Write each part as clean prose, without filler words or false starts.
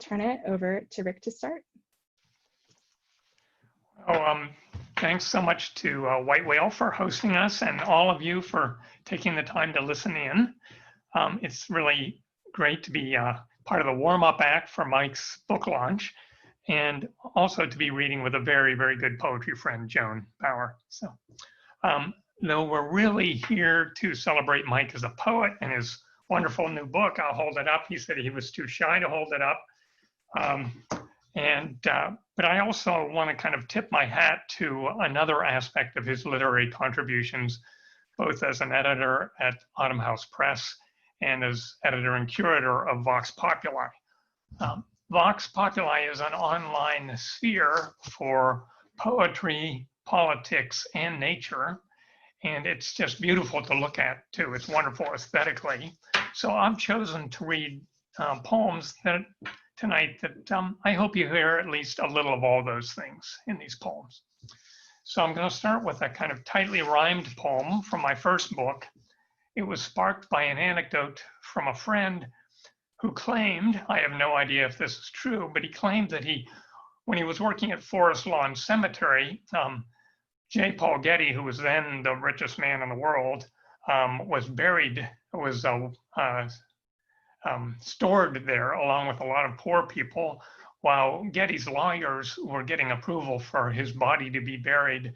turn it over to Rick to start. Oh, thanks so much to White Whale for hosting us and all of you for taking the time to listen in. It's really great to be part of the warm-up act for Mike's book launch, and also to be reading with a very, very good poetry friend, Joan Bauer. So, though we're really here to celebrate Mike as a poet and his wonderful new book, I'll hold it up. He said he was too shy to hold it up. But I also want to kind of tip my hat to another aspect of his literary contributions, both as an editor at Autumn House Press and as editor and curator of Vox Populi. Vox Populi is an online sphere for poetry, politics, and nature. And it's just beautiful to look at too. It's wonderful aesthetically. So I've chosen to read poems tonight that I hope you hear at least a little of all those things in these poems. So I'm going to start with a kind of tightly rhymed poem from my first book. It was sparked by an anecdote from a friend who claimed, I have no idea if this is true, but he claimed that when he was working at Forest Lawn Cemetery, J. Paul Getty, who was then the richest man in the world, was stored there along with a lot of poor people, while Getty's lawyers were getting approval for his body to be buried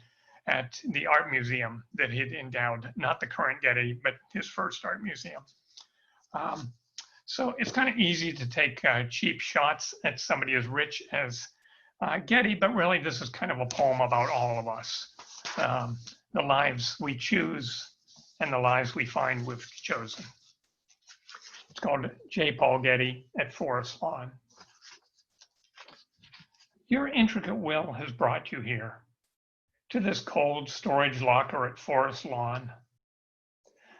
at the art museum that he'd endowed, not the current Getty, but his first art museum. So it's kind of easy to take cheap shots at somebody as rich as Getty, but really this is kind of a poem about all of us, the lives we choose and the lives we find we've chosen. It's called J. Paul Getty at Forest Lawn. Your intricate will has brought you here, to this cold storage locker at Forest Lawn.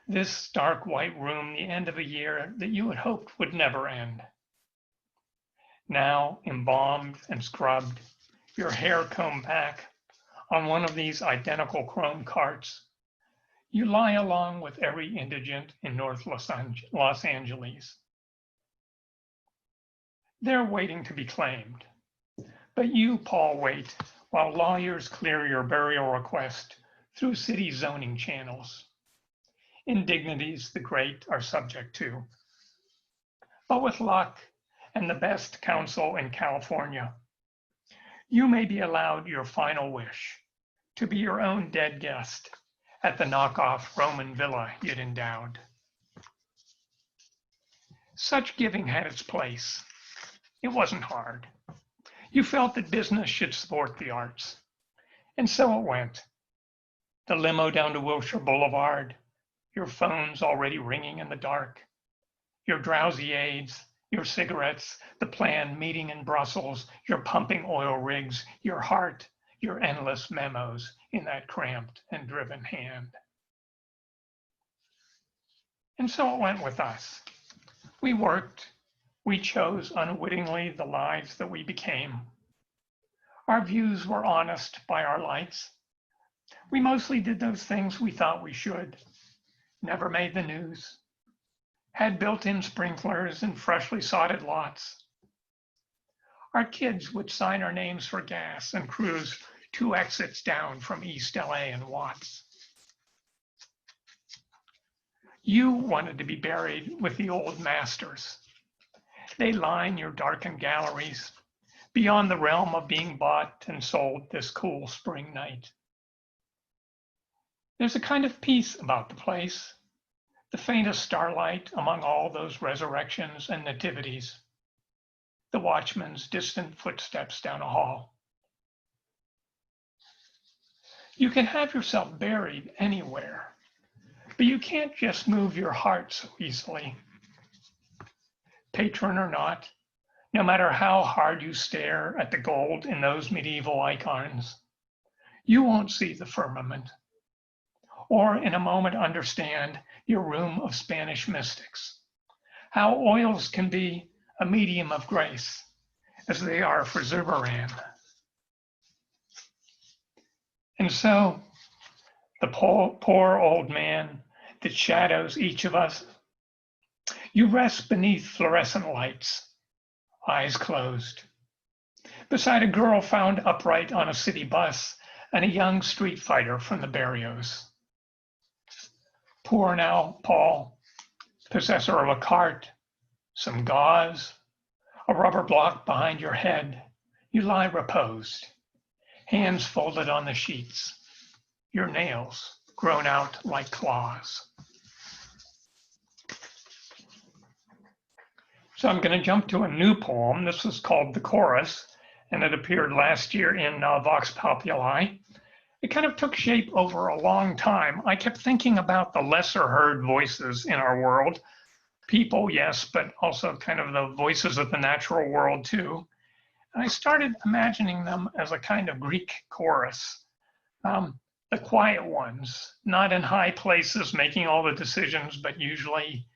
This stark white room, the end of a year that you had hoped would never end. Now, embalmed and scrubbed, your hair combed back on one of these identical chrome carts, you lie along with every indigent in North Los Angeles. They're waiting to be claimed, but you, Paul, wait while lawyers clear your burial request through city zoning channels. Indignities the great are subject to. But with luck and the best counsel in California, you may be allowed your final wish to be your own dead guest at the knockoff Roman villa you'd endowed. Such giving had its place. It wasn't hard. You felt that business should support the arts. And so it went. The limo down to Wilshire Boulevard, your phones already ringing in the dark, your drowsy aides, your cigarettes, the planned meeting in Brussels, your pumping oil rigs, your heart, your endless memos in that cramped and driven hand. And so it went with us. We worked, we chose unwittingly the lives that we became. Our views were honest by our lights. We mostly did those things we thought we should, never made the news, had built-in sprinklers and freshly sodded lots. Our kids would sign our names for gas and cruise 2 exits down from East LA and Watts. You wanted to be buried with the old masters. They line your darkened galleries beyond the realm of being bought and sold this cool spring night. There's a kind of peace about the place, the faintest starlight among all those resurrections and nativities, the watchman's distant footsteps down a hall. You can have yourself buried anywhere, but you can't just move your heart so easily. Patron or not, no matter how hard you stare at the gold in those medieval icons, you won't see the firmament, or in a moment understand your room of Spanish mystics, how oils can be a medium of grace as they are for Zurbaran. And so the poor old man that shadows each of us, you rest beneath fluorescent lights, eyes closed. Beside a girl found upright on a city bus and a young street fighter from the barrios. Poor now, Paul, possessor of a cart, some gauze, a rubber block behind your head. You lie reposed, hands folded on the sheets, your nails grown out like claws. So I'm going to jump to a new poem. This is called The Chorus, and it appeared last year in Vox Populi. It kind of took shape over a long time. I kept thinking about the lesser heard voices in our world. People, yes, but also kind of the voices of the natural world too. And I started imagining them as a kind of Greek chorus. The quiet ones, not in high places making all the decisions, but usually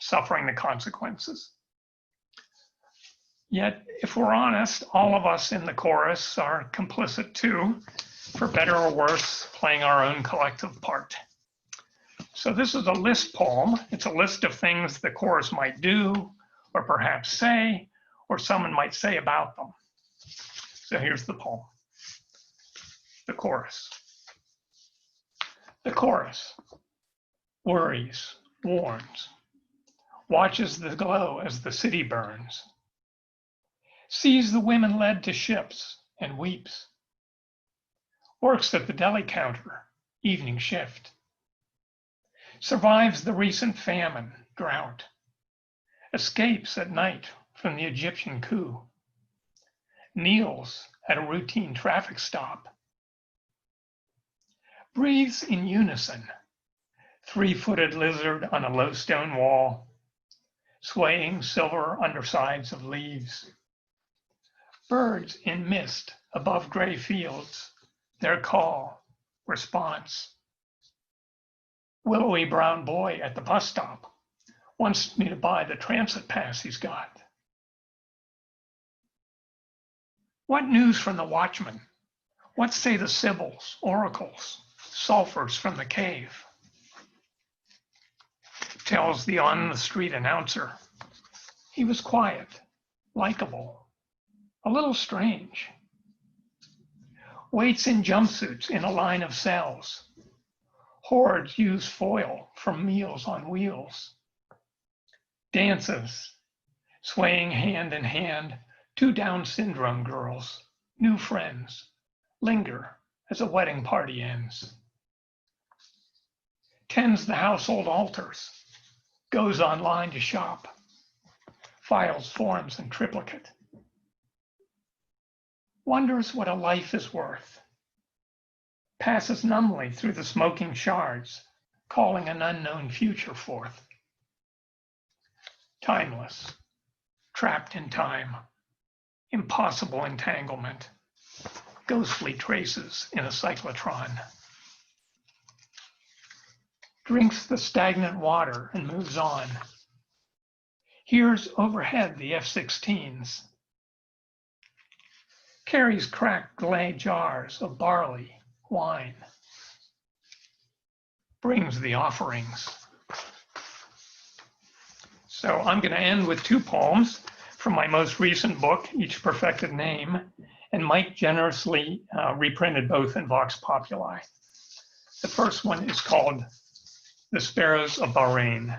suffering the consequences. Yet, if we're honest, all of us in the chorus are complicit too, for better or worse, playing our own collective part. So this is a list poem. It's a list of things the chorus might do, or perhaps say, or someone might say about them. So here's the poem. The chorus. The chorus worries, warns, watches the glow as the city burns, sees the women led to ships and weeps, works at the deli counter, evening shift, survives the recent famine, drought, escapes at night from the Egyptian coup, kneels at a routine traffic stop, breathes in unison, three-footed lizard on a low stone wall, swaying silver undersides of leaves, birds in mist above gray fields, their call, response. Willowy brown boy at the bus stop wants me to buy the transit pass he's got. What news from the watchman? What say the sibyls, oracles, sulfurs from the cave? Tells the on-the-street announcer. He was quiet, likable, a little strange. Waits in jumpsuits in a line of cells. Hordes use foil from meals on wheels. Dances, swaying hand in hand, two Down syndrome girls, new friends, linger as a wedding party ends. Tends the household altars, goes online to shop, files forms in triplicate. Wonders what a life is worth. Passes numbly through the smoking shards, calling an unknown future forth. Timeless, trapped in time, impossible entanglement, ghostly traces in a cyclotron. Drinks the stagnant water and moves on. Hears overhead the F-16s. Carries cracked clay jars of barley, wine. Brings the offerings. So I'm going to end with two poems from my most recent book, Each Perfected Name, and Mike generously reprinted both in Vox Populi. The first one is called The Sparrows of Bahrain.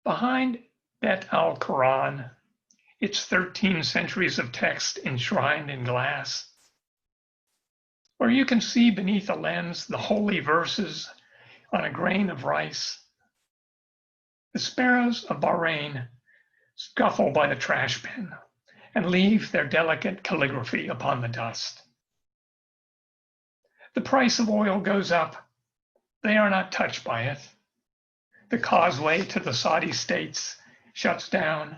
Behind Bet al-Quran, its 13 centuries of text enshrined in glass, where you can see beneath a lens the holy verses on a grain of rice. The sparrows of Bahrain scuffle by the trash bin and leave their delicate calligraphy upon the dust. The price of oil goes up. They are not touched by it. The causeway to the Saudi states shuts down.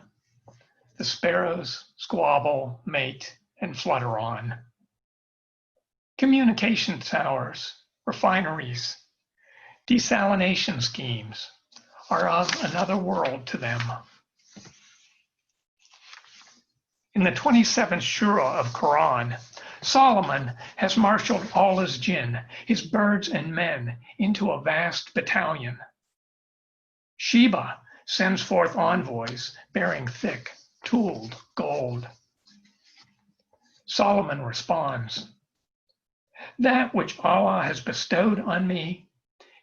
The sparrows squabble, mate, and flutter on. Communication towers, refineries, desalination schemes are of another world to them. In the 27th Surah of Quran, Solomon has marshaled all his jinn, his birds and men, into a vast battalion. Sheba sends forth envoys bearing thick, tooled gold. Solomon responds, "That which Allah has bestowed on me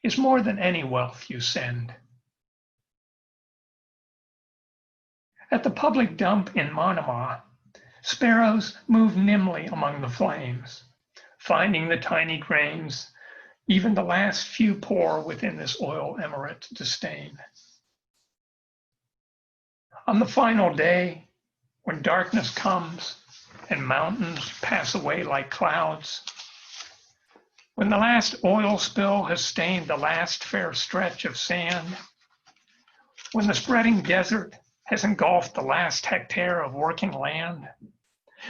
is more than any wealth you send." At the public dump in Manama, sparrows move nimbly among the flames, finding the tiny grains, even the last few poor within this oil emirate disdain. On the final day, when darkness comes and mountains pass away like clouds, when the last oil spill has stained the last fair stretch of sand, when the spreading desert has engulfed the last hectare of working land,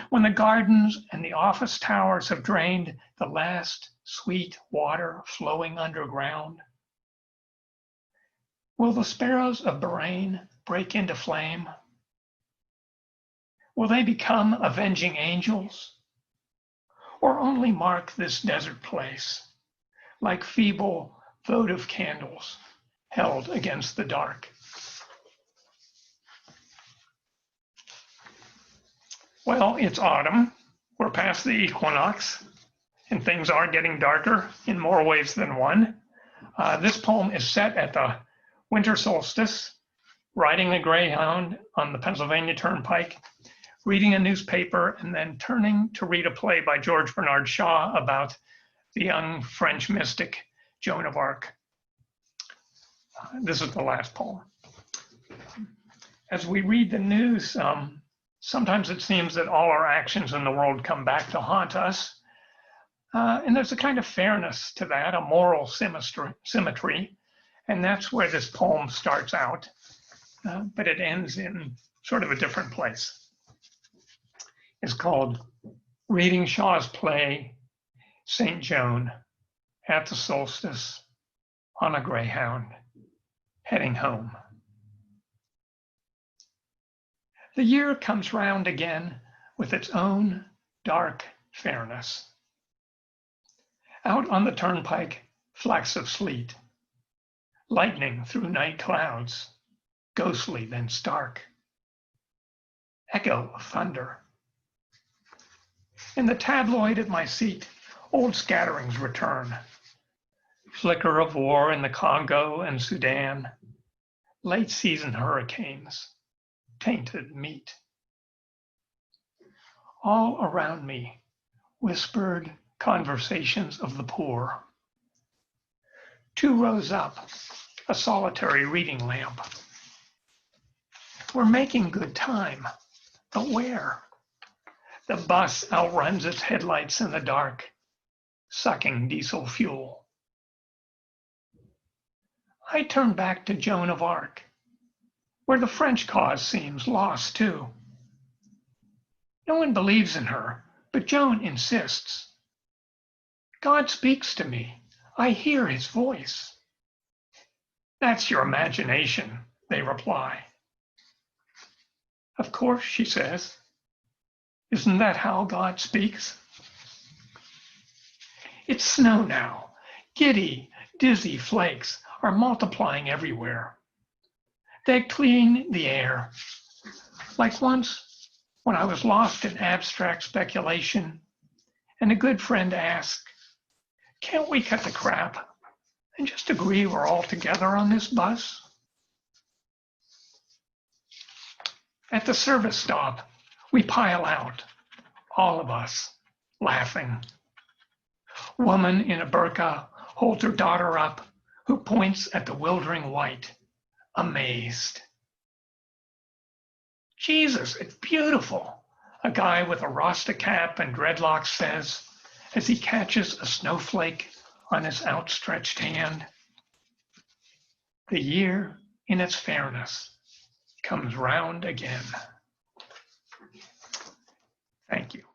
when the gardens and the office towers have drained the last sweet water flowing underground, will the sparrows of Bahrain break into flame? Will they become avenging angels, or only mark this desert place like feeble votive candles held against the dark? Well, it's autumn. We're past the equinox, and things are getting darker in more ways than one. This poem is set at the winter solstice, riding a greyhound on the Pennsylvania Turnpike, reading a newspaper, and then turning to read a play by George Bernard Shaw about the young French mystic Joan of Arc. This is the last poem. As we read the news, sometimes it seems that all our actions in the world come back to haunt us. And there's a kind of fairness to that, a moral symmetry. And that's where this poem starts out, but it ends in sort of a different place. It's called Reading Shaw's Play, St. Joan, at the Solstice, on a Greyhound, heading home. The year comes round again with its own dark fairness. Out on the turnpike, flecks of sleet, lightning through night clouds, ghostly then stark, echo of thunder. In the tabloid at my seat, old scatterings return. Flicker of war in the Congo and Sudan, late season hurricanes, tainted meat. All around me, whispered conversations of the poor. 2 rows up, a solitary reading lamp. We're making good time, but where? The bus outruns its headlights in the dark, sucking diesel fuel. I turn back to Joan of Arc, where the French cause seems lost too. No one believes in her, but Joan insists. God speaks to me. I hear his voice. That's your imagination, they reply. Of course, she says. Isn't that how God speaks? It's snow now. Giddy, dizzy flakes are multiplying everywhere. They clean the air. Like once when I was lost in abstract speculation, and a good friend asked, can't we cut the crap and just agree we're all together on this bus? At the service stop, we pile out, all of us, laughing. Woman in a burqa holds her daughter up, who points at the wildering white, amazed. Jesus, it's beautiful, a guy with a Rasta cap and dreadlocks says, as he catches a snowflake on his outstretched hand. The year, in its fairness, comes round again. Thank you.